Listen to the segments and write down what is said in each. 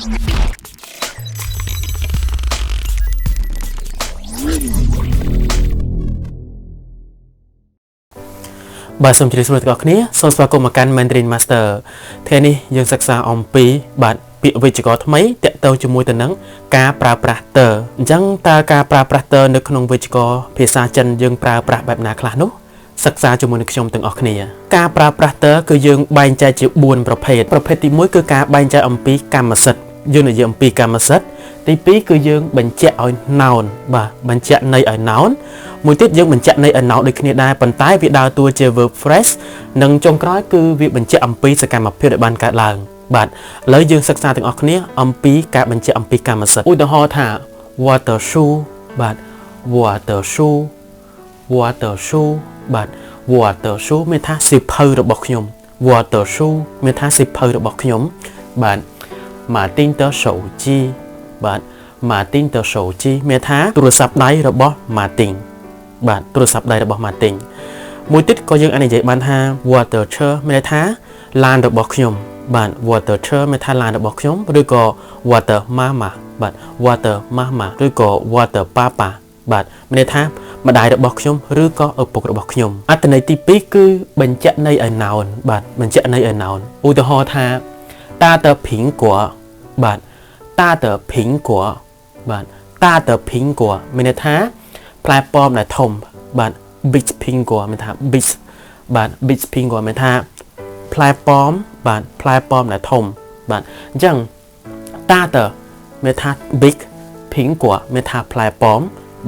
បាទសូមជម្រាបសួរអ្នកទាំងអស់គ្នាសូមស្វាគមន៍មកកាន់ Mandarin Master ថ្ងៃនេះយើងសិក្សាអំពីបាទពាក្យវិជ្ជាករថ្មីតាក់ទងជាមួយទៅនឹងការប្រើប្រាស់តើអញ្ចឹងតើការប្រើប្រាស់តើនៅក្នុងវិជ្ជាករភាសាចិនយើងប្រើប្រាស់បែបណាខ្លះនោះសិក្សាជាមួយនឹងខ្ញុំទាំងអស់គ្នាការប្រើប្រាស់តើគឺយើងបែងចែកជា4ប្រភេទទី1គឺការបែងចែកអំពីកម្មសិទ្ធិយើងនិយាយអំពីកម្មសិទ្ធិទី2គឺយើងបញ្ជាក់ឲ្យ noun បាទបញ្ជាក់ន័យឲ្យ noun មួយទៀតយើងបញ្ជាក់ន័យឲ្យ noun ដូចគ្នាដែរប៉ុន្តែវាដើរតួជា verb phrase និងចុងក្រោយគឺវាបញ្ជាក់អំពីសកម្មភាពដែលបានកើតឡើងបាទឥឡូវយើងសិក្សាទាំងអស់គ្នាអំពីការបញ្ជាក់អំពីកម្មសិទ្ធិឧទាហរណ៍ថា water shoe បាទ water shoe បាទ water shoe មានថាសៀវភៅរបស់ខ្ញុំ water shoe មានថាសៀវភៅរបស់ខ្ញុំបាទ Martin 的手机បាទ Martin 的手机មានថាទូរស័ព្ទដៃរបស់ Martin បាទទូរស័ព្ទដៃរបស់ Martin មួយទៀតក៏យើងអាចនិយាយបានថា water chair មានថាឡានរបស់ខ្ញុំបាទ water chair មានថាឡានរបស់ខ្ញុំឬក៏ water mama បាទ water mama ឬក៏ water papa បាទមានថាម្ដាយរបស់ខ្ញុំឬក៏ឪពុករបស់ខ្ញុំអត្ថន័យទី2គឺបញ្ជាក់ន័យឲ្យ noun បាទបញ្ជាក់ន័យឲ្យ noun ឧទាហរណ៍ថាតាត苹果បាទតាត苹果បាទតាត苹果មានន័យថាផ្លែប៉ោមដែលធំបាទ big 苹果មានថា big បាទ big 苹果មានថាផ្លែប៉ោមបាទផ្លែប៉ោមដែលធំបាទអញ្ចឹងតាតមានថា big 苹果មានថាផ្លែប៉ោម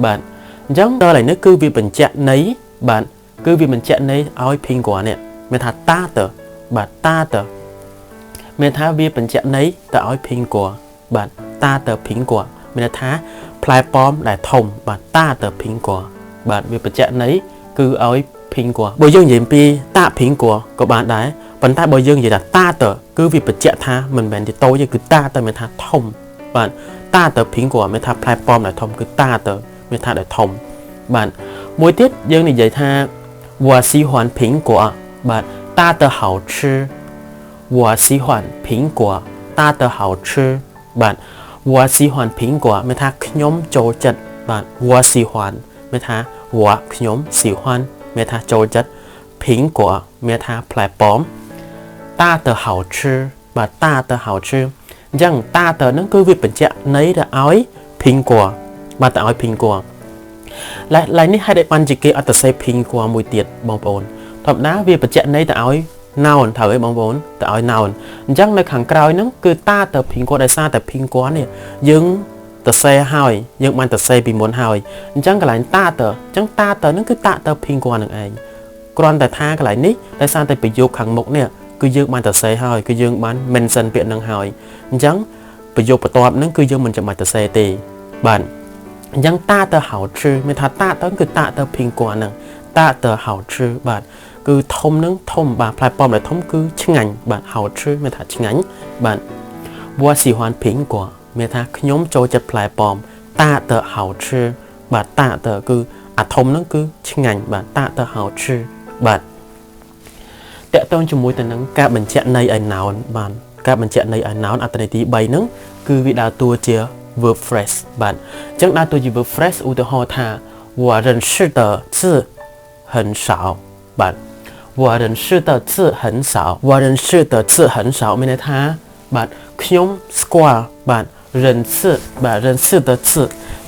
បាទអញ្ចឹងដល់ហើយនេះគឺវាបញ្ជាក់ន័យបាទគឺវាបញ្ជាក់ន័យឲ្យ苹果នេះមានថាតាតបាទតាតមានថាវាបញ្ជាក់ន័យទៅឲ្យ苹果បាទតាត苹果មានថាផ្លែប៉ោមដែលធំបាទតាត苹果បាទវាបញ្ជាក់ន័យគឺឲ្យ苹果បើយើងនិយាយពីតា苹果ក៏បានដែរប៉ុន្តែបើយើងនិយាយថាតាតគឺវាបញ្ជាក់ថាមិនមែនទីតូចទេគឺតាតមានថាធំបាទតាត苹果មានថាផ្លែប៉ោមដែលធំគឺតាតមានថាដែលធំបាទមួយទៀតយើងនិយាយថា我喜欢苹果បាទតាត好吃我喜欢苹果大的好吃បាទ我喜欢苹果មានថាខ្ញុំចូលចិត្តបាទ我喜欢មានថា我ខ្ញុំ喜欢មានថាចូលចិត្ត苹果មានថាផ្លែប៉ោម大的好吃បាទ大的好吃អញ្ចឹង大的ហ្នឹងគឺវាបញ្ជាក់ន័យទៅឲ្យ苹果បាទទៅឲ្យ苹果ឡើយនេះហេតុអីបានជាគេអត់ទៅសេ苹果មួយទៀតបងប្អូនធម្មតាវាបញ្ជាក់ន័យទៅឲ្យnoun ត្រូវឯងបងប្អូនទៅឲ្យ noun អញ្ចឹងនៅខាងក្រោយហ្នឹងគឺតាតភីងគាត់ដោយសារតែភីងគាត់នេះយើងទៅសេហើយយើងបានទៅសេពីមុនហើយអញ្ចឹងកន្លែងតាតអញ្ចឹងតាតហ្នឹងគឺតាតភីងគាត់នឹងឯងគ្រាន់តែថាកន្លែងនេះដោយសារតែប្រយោគខាងមុខនេះគឺយើងបានទៅសេហើយគឺយើងបាន mention ពាក្យហ្នឹងហើយអញ្ចឹងប្រយោគបន្ទាប់ហ្នឹងគឺយើងមិនចាំបាច់ទៅសេទេបាទអញ្ចឹងតាត好吃មានថាតាតគឺតាតភីងគាត់ហ្នឹងតាត好吃បាទគឺធំនឹងធំបាទផ្លែប៉ោមដែលធំគឺឆ្ងាញ់បាទ好吃មានថាឆ្ងាញ់បាទ我喜欢苹果មានថាខ្ញុំចូលចិត្តផ្លែប៉ោមតាត好吃បាទតាតគឺអាធំនឹងគឺឆ្ងាញ់បាទតាត好吃បាទតកតងជាមួយទៅនឹងការបញ្ជាក់ន័យឲ្យ noun បាទការបញ្ជាក់ន័យឲ្យ noun អត្ថន័យទី3ហ្នឹងគឺវាដើរតួជា verb phrase បាទអញ្ចឹងដើរតួជា verb phrase ឧទាហរណ៍ថា我认识的字很少បាទ我认识的字很少我认识的字很少មានន័យថាបាទខ្ញុំស្គាល់បាទ认识បាទ认识的字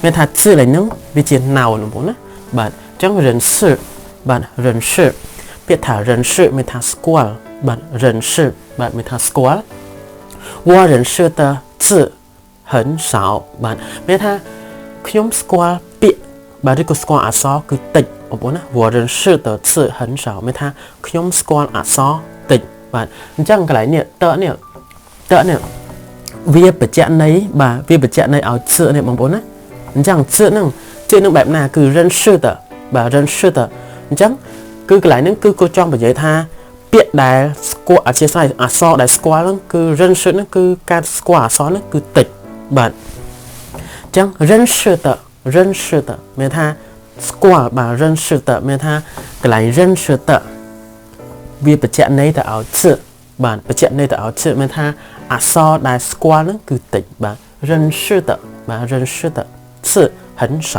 មានថា字ឡើយហ្នឹងវាជា noun បងប្អូនណាបាទអញ្ចឹង认识បាទ认识ពាក្យថា认识មានថាស្គាល់បាទ认识បាទមានថាស្គាល់我认识的字很少បាទមានថាខ្ញុំស្គាល់ពាក្យបាទឬក៏ស្គាល់អក្សរគឺតិចបងប្អូនណា我认识的字很少មានថាខ្ញុំស្គាល់អក្សរតិចបាទអញ្ចឹងកន្លែងនេះតនេះវាបញ្ជាក់ន័យបាទវាបញ្ជាក់ន័យឲ្យ字នេះបងប្អូនណាអញ្ចឹង字នឹងបែបណាគឺ认识的បាទ认识的អញ្ចឹងគឺកន្លែងហ្នឹងគឺគាត់ចង់និយាយថាពាក្យដែលស្គាល់អធិស្ឋានអក្សរដែលស្គាល់ហ្នឹងគឺ认识ហ្នឹងគឺការស្គាល់អក្សរហ្នឹងគឺតិចបាទអញ្ចឹង认识的មានថាស្គាល់បាទ认识的មានថាកន្លែង认识的វាបញ្ជាក់ន័យទៅឲ្យ字បាទបញ្ជាក់ន័យទៅឲ្យ字មានថា អក្សរដែលស្គាល់ហ្នឹងគឺតិចបាទ认识的បាទ认识的是很少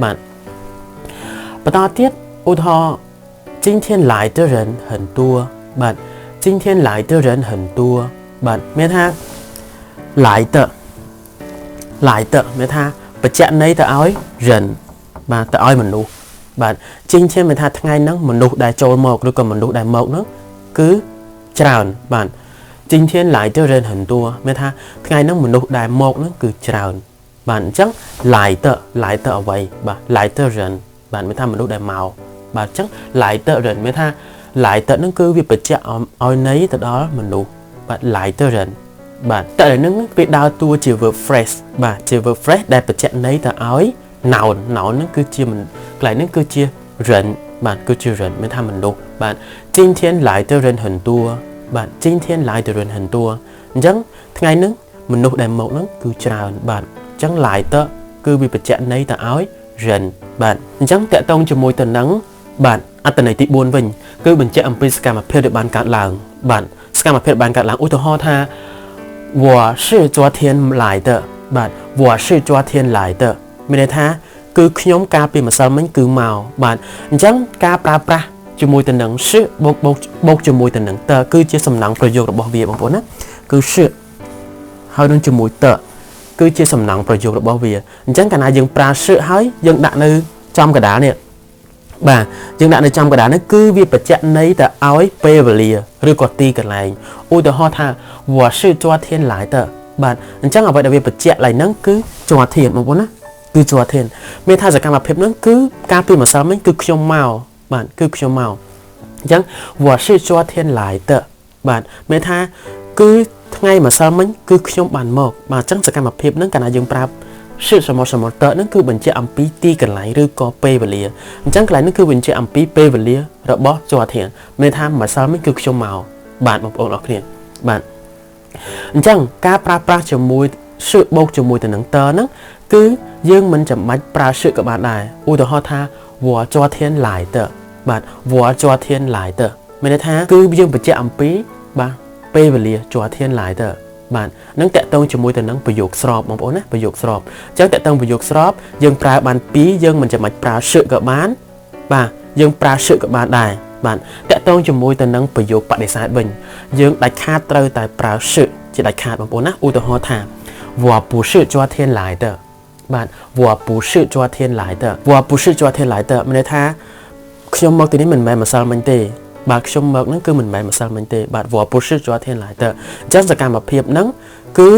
បាទបន្តទៀតឧទាហរណ៍今天来的人很多បាទ今天来的人很多បាទមានថា来的មានថាបច្ចៈន័យទៅឲ្យ人បាទទៅឲ្យមនុស្សបាទ今天មានថាថ្ងៃហ្នឹងមនុស្សដែលចូលមកឬក៏មនុស្សដែលមកហ្នឹងគឺច្រើនបាទ今天来的人很多មានថាថ្ងៃហ្នឹងមនុស្សដែលមកហ្នឹងគឺច្រើនបាទអញ្ចឹង来的អ្វីបាទ来的人បាទមានថាមនុស្សដែលមកបាទអញ្ចឹង来的人មានថា来的ហ្នឹងគឺវាបច្ចៈឲ្យន័យទៅដល់មនុស្សបាទ来的人បាទតែនឹងវាដើរតួជា verb phrase បាទជា verb phrase ដែលបច្ចៈន័យទៅឲ្យ noun ហ្នឹងគឺជាកន្លែងហ្នឹងគឺជា人បាទគឺជា人មានថាមនុស្សបាទ今天来的人很多បាទ今天来的人很多អញ្ចឹងថ្ងៃហ្នឹងមនុស្សដែលមកហ្នឹងគឺច្រើនបាទអញ្ចឹង来的គឺវាបច្ចៈន័យទៅឲ្យ人បាទអញ្ចឹងតកតងជាមួយទៅនឹងបាទអត្ថន័យទី4វិញគឺបញ្ជាក់អំពីសកម្មភាពដែលបានកើតឡើងបាទសកម្មភាពបានកើតឡើងឧទាហរណ៍ថា我是昨天来的បាទ我是昨天来的មានន័យថាគឺខ្ញុំកាលពីម្សិលមិញគឺមកបាទអញ្ចឹងការប្រើប្រាស់ជាមួយទៅនឹង是បូកជាមួយទៅនឹងតគឺជាសំណង់ប្រយោគរបស់វាបងប្អូនណាគឺ是ហើយនឹងជាមួយតគឺជាសំណង់ប្រយោគរបស់វាអញ្ចឹងកាលណាយើងប្រើ是ហើយយើងដាក់នៅចំកណ្ដាលនេះបាទយើងដាក់នៅចំកណ្ដាលនេះគឺវាបច្ចៈន័យទៅឲ្យពេលវេលាឬក៏ទីកន្លែងឧទាហរណ៍ថា我是昨天来的បាទអញ្ចឹងអ្វីដែលវាបច្ចៈឡើងហ្នឹងគឺ昨天បងប្អូនណាគឺ昨天មានថាសកម្មភាពហ្នឹងគឺការពីម្សិលមិញគឺខ្ញុំមកបាទគឺខ្ញុំមកអញ្ចឹង我是昨天来的បាទមានថាគឺថ្ងៃម្សិលមិញគឺខ្ញុំបានមកបាទអញ្ចឹងសកម្មភាពហ្នឹងកាលណាយើងប្រាប់是什么什么តនឹងគឺបញ្ជាក់អំពីទីកន្លែងឬក៏ពេលវេលាអញ្ចឹងកន្លែងនេះគឺបញ្ជាក់អំពីពេលវេលារបស់昨天មានថាម្សិលមិញគឺខ្ញុំមកបាទបងប្អូនអរគ្នាបាទអញ្ចឹងការប្រើប្រាស់ជាមួយ是បូកជាមួយទៅនឹងតហ្នឹងគឺយើងមិនចាំបាច់ប្រើ是ក៏បានដែរឧទាហរណ៍ថា我昨天来的បាទ我昨天来的មានន័យថាគឺយើងបញ្ជាក់អំពីបាទពេលវេលា昨天来的បាទនឹងតកតងជាមួយទៅនឹងប្រយោគស្របបងប្អូនណាប្រយោគស្របអញ្ចឹងតកតងប្រយោគស្របយើងប្រើបាន2យើងមិនចាំបាច់ប្រើ是ក៏បានបាទយើងប្រើ是ក៏បានដែរបាទតកតងជាមួយទៅនឹងប្រយោគបដិសេធវិញយើងដាច់ខាតត្រូវតែប្រើ是ជាដាច់ខាតបងប្អូនណាឧទាហរណ៍ថា我不是昨天来的បាទ我不是昨天来的我不是昨天来的មានន័យថាខ្ញុំមកទីនេះមិនមែនម្សិលមិញទេបាទខ្ញុំមកហ្នឹងគឺមិនមែនម្សិលមិញទេបាទ我不是昨天来的អញ្ចឹងសកម្មភាពហ្នឹងគឺ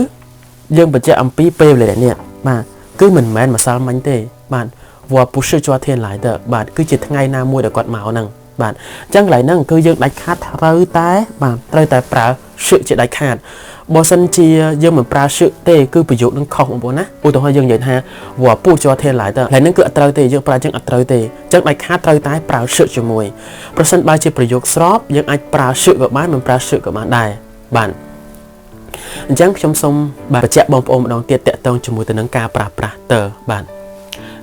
យើងបញ្ជាក់អំពីពេលវេលានេះបាទគឺមិនមែនម្សិលមិញទេបាទ我不是昨天来的បាទគឺជាថ្ងៃណាមួយដែលគាត់មកហ្នឹងបាទអញ្ចឹងកន្លែងហ្នឹងគឺយើងដាច់ខាតត្រូវតែបាទត្រូវតែប្រើ是ជាដាច់ខាតបើសិនជាយើងមិនប្រើ是ទេគឺប្រយោគនឹងខុសបងប្អូនណាឧទាហរណ៍យើងនិយាយថា我不昨天来的កន្លែងហ្នឹងគឺអត់ត្រូវទេយើងប្រើអញ្ចឹងអត់ត្រូវទេអញ្ចឹងដាច់ខាតត្រូវតែប្រើ是ជាមួយប្រសិនបើជាប្រយោគស្របយើងអាចប្រើ是ក៏បានមិនប្រើ是ក៏បានដែរបាទអញ្ចឹងខ្ញុំសូមបញ្ជាក់បងប្អូនម្ដងទៀតតកតងជាមួយទៅនឹងការប្រើប្រាស់តើបាទ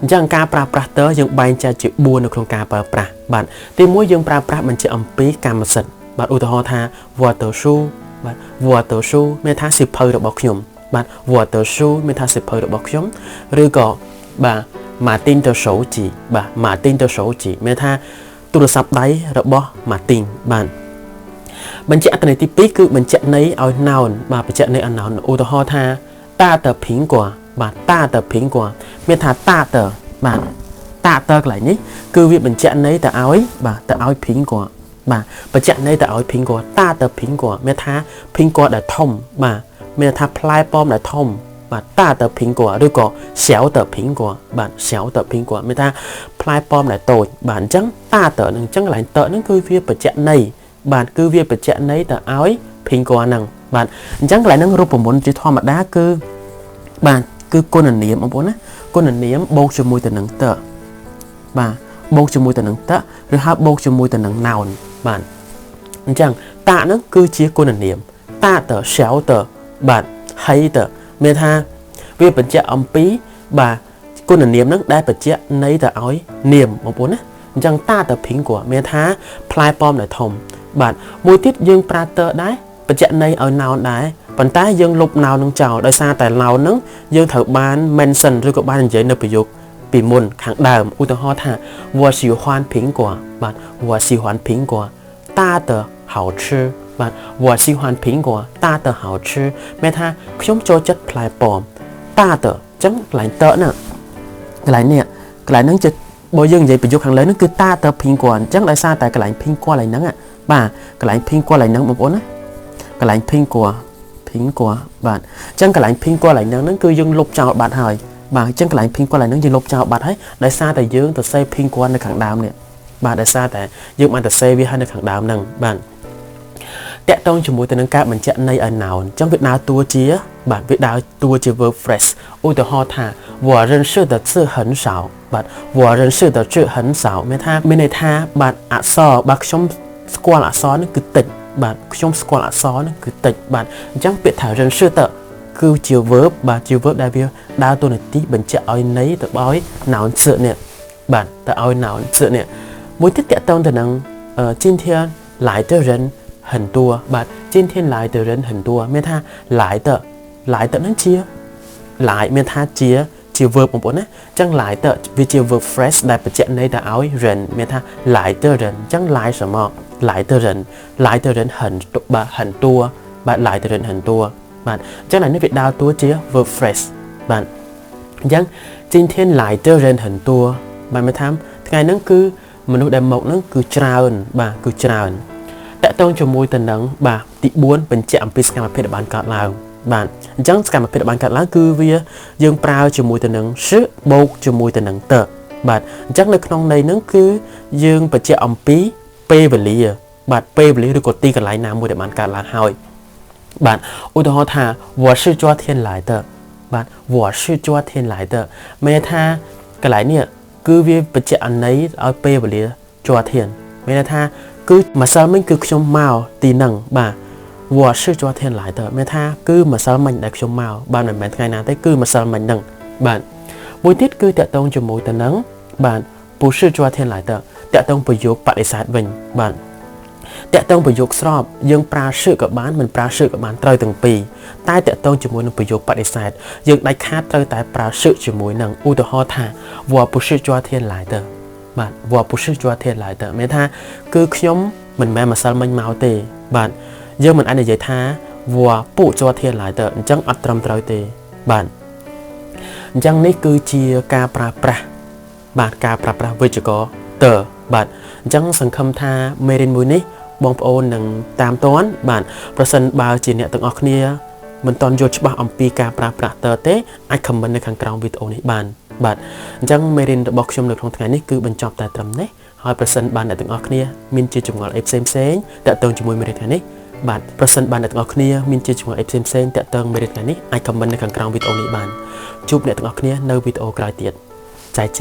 អញ្ចឹងការប្រើប្រាស់តើយើងបែងចែកជា4នៅក្នុងការប្រើប្រាស់បាទទី1យើងប្រើប្រាស់បញ្ជាក់អំពីកម្មសិទ្ធិបាទឧទាហរណ៍ថាវត្តស៊ូបាទវត្តស៊ូមានថាសិភៅរបស់ខ្ញុំបាទវត្តស៊ូមានថាសិភៅរបស់ខ្ញុំឬក៏បាទម៉ាទីនតសូជីបាទម៉ាទីនតសូជីមានថាទូរស័ព្ទដៃរបស់ម៉ាទីនបាទបញ្ជាក់អត្ថន័យទី2គឺបញ្ជាក់ន័យឲ្យ noun បាទបញ្ជាក់ន័យឲ្យ noun ឧទាហរណ៍ថាតាតភិងកួបាទតាតភិងកួមានថាតាតបាទតាតកន្លែងនេះគឺវាបញ្ជាក់ន័យទៅឲ្យបាទទៅឲ្យភិងកួបាទបញ្ជាក់ន័យទៅឲ្យភិងកួតាតភិងកួមានថាភិងកួដែលធំបាទមានថាផ្លែប៉ោមដែលធំបាទតាតភិងកួឬក៏ស្រាវតភិងកួបាទស្រាវតភិងកួមានថាផ្លែប៉ោមដែលតូចបាទអញ្ចឹងតាតនឹងអញ្ចឹងកន្លែងតនឹងគឺវាបញ្ជាក់ន័យបាទគឺវាបញ្ជាក់ន័យទៅឲ្យភិងកួហ្នឹងបាទអញ្ចឹងកន្លែងហ្នឹងរូបមន្តជាធម្មតាគឺបាទគឺគុណនាមបងប្អូនណាគុណនាមបូកជាមួយទៅនឹងតបាទបូកជាមួយទៅនឹងតឬហៅបូកជាមួយទៅនឹង noun បាទអញ្ចឹងតាហ្នឹងគឺជាគុណនាមតាតស្រាវតបាទហើយតមានថាវាបញ្ជាក់អំពីបាទគុណនាមហ្នឹងដែលបញ្ជាក់ន័យទៅឲ្យនាមបងប្អូនណាអញ្ចឹងតាតភិងកួមានថាផ្លែប៉ោមដែលធំបាទមួយទៀតយើងប្រើតដែរបញ្ជាក់ន័យឲ្យ noun ដែរ ប៉ុន្តែយើងលុបណៅនឹងចោលដោយសារតែឡៅនឹងយើងត្រូវបាន mention ឬក៏បាននិយាយនៅប្រយោគពីមុនខាងដើមឧទាហរណ៍ថា我喜欢苹果បាទ我喜欢苹果大的好吃បាទ我喜欢苹果大的好吃មានថាខ្ញុំចូលចិត្តផ្លែប៉ោមតាតអញ្ចឹងកន្លែងតណាកន្លែងនេះកន្លែងហ្នឹងជាបើយើងនិយាយប្រយោគខាងលើហ្នឹងគឺតាតភីងគួរអញ្ចឹងដោយសារតែកន្លែងភីងគួរកន្លែងហ្នឹងបាទកន្លែងភីងគួរកន្លែងហ្នឹងបងប្អូនណាកន្លែងភីងគួរបាទអញ្ចឹងកន្លែងភីងគួរកន្លែងហ្នឹងគឺយើងលុបចោលបាត់ហើយបាទអញ្ចឹងកន្លែងភីងគួរកន្លែងហ្នឹងយើងលុបចោលបាត់ហើយដោយសារតែយើងទៅសេភីងគួរនៅខាងដើមនេះបាទដោយសារតែយើងបានទៅសេវាឲ្យនៅខាងដើមហ្នឹងបាទតាក់ទងជាមួយទៅនឹងការបញ្ជាក់ន័យឲ្យ noun អញ្ចឹងវាដើរតួជាបាទវាដើរតួជា verb phrase ឧទាហរណ៍ថា我认识的字很少បាទ我认识的字很少មានន័យថាបាទអក្សរបាទខ្ញុំស្គាល់អក្សរនេះគឺតិចបាទខ្ញុំស្គាល់អក្សរនេះគឺតិចបាទអញ្ចឹងពាក្យថា认识的គឺជា verb បាទជា verb ដែលវាដើរតួនាទីបញ្ជាក់ឲ្យន័យទៅឲ្យ noun សឹកនេះបាទទៅឲ្យ noun សឹកនេះមួយទៀតតាក់ទងទៅនឹង今天来的人很多បាទ今天来的人很多មានថា来的នឹងជា来មានថាជា verb បងប្អូនណាអញ្ចឹង来的វាជា verb phrase ដែលបញ្ជាក់ន័យទៅឲ្យ 人មានថា来的人អញ្ចឹង来什么来的人很多បាទ来的人很多បាទអញ្ចឹងនេះវាដើរតួជា verb phrase បាទអញ្ចឹង今天来的人很多បាទមានថាថ្ងៃហ្នឹងគឺមនុស្សដែលមកហ្នឹងគឺច្រើនបាទគឺច្រើនតាក់ទងជាមួយទៅនឹងបាទទី4បញ្ជាក់អំពីសកម្មភាពដែលបានកើតឡើងបាទអញ្ចឹងសកម្មភាពដែលបានកើតឡើងគឺវាយើងប្រើជាមួយទៅនឹងសឹបូកជាមួយទៅនឹងតបាទអញ្ចឹងនៅក្នុងន័យហ្នឹងគឺយើងបញ្ជាក់អំពីពេលវេលាបាទពេលវេលាឬក៏ទីកន្លែងណាមួយដែលបានកើតឡើងហើយបាទឧទាហរណ៍ថា我是昨天来的បាទ我是昨天来的មានថាកន្លែងនេះគឺវាបញ្ជាក់អន័យឲ្យពេលវេលា昨天មានថាគឺម្សិលមិញគឺខ្ញុំមកទីហ្នឹងបាទ我是昨天来的មានថាគឺម្សិលមិញដែលខ្ញុំមកបាទមិនមែនថ្ងៃណាទេគឺម្សិលមិញហ្នឹងបាទមួយទៀតគឺតាក់ទងជាមួយទៅនឹងបាទ不是昨天来的តាក់ទងប្រយោគបដិសេធវិញបាទតាក់ទងប្រយោគស្របយើងប្រើសឹកក៏បានមិនប្រើសឹកក៏បានត្រូវទាំងពីរតែតាក់ទងជាមួយនឹងប្រយោគបដិសេធយើងដាច់ខាតត្រូវតែប្រើសឹកជាមួយនឹងឧទាហរណ៍ថា我不是昨天来的បាទ我不是昨天来的មានថាគឺខ្ញុំមិនមែនម្សិលមិញមកទេបាទយើងមិនអាចនិយាយថា我不昨天来的អញ្ចឹងអត់ត្រឹមត្រូវទេបាទអញ្ចឹងនេះគឺជាការប្រើប្រាស់បាទការប្រើប្រាស់វិជ្ជាករតបាទអញ្ចឹងសង្ឃឹមថាមេរៀនមួយនេះបងប្អូននឹងតាមទាន់បាទប្រសិនបើជាអ្នកទាំងអស់គ្នាមិនទាន់យល់ច្បាស់អំពីការប្រើប្រាស់តទេអាច comment នៅខាងក្រោមវីដេអូនេះបានបាទអញ្ចឹងមេរៀនរបស់ខ្ញុំនៅក្នុងថ្ងៃនេះគឺបញ្ចប់តែត្រឹមនេះហើយប្រសិនបានអ្នកទាំងអស់គ្នាមានជាចម្ងល់អីផ្សេងតាក់ទងជាមួយមេរៀនថ្ងៃនេះបាទប្រសិនបានអ្នកទាំងអស់គ្នាមានជាចម្ងល់អីផ្សេងតាក់ទងមេរៀនថ្ងៃនេះអាច comment នៅខាងក្រោមវីដេអូនេះបានជួបអ្នកទាំងអស់គ្នានៅវីដេអូក្រោយទៀត再见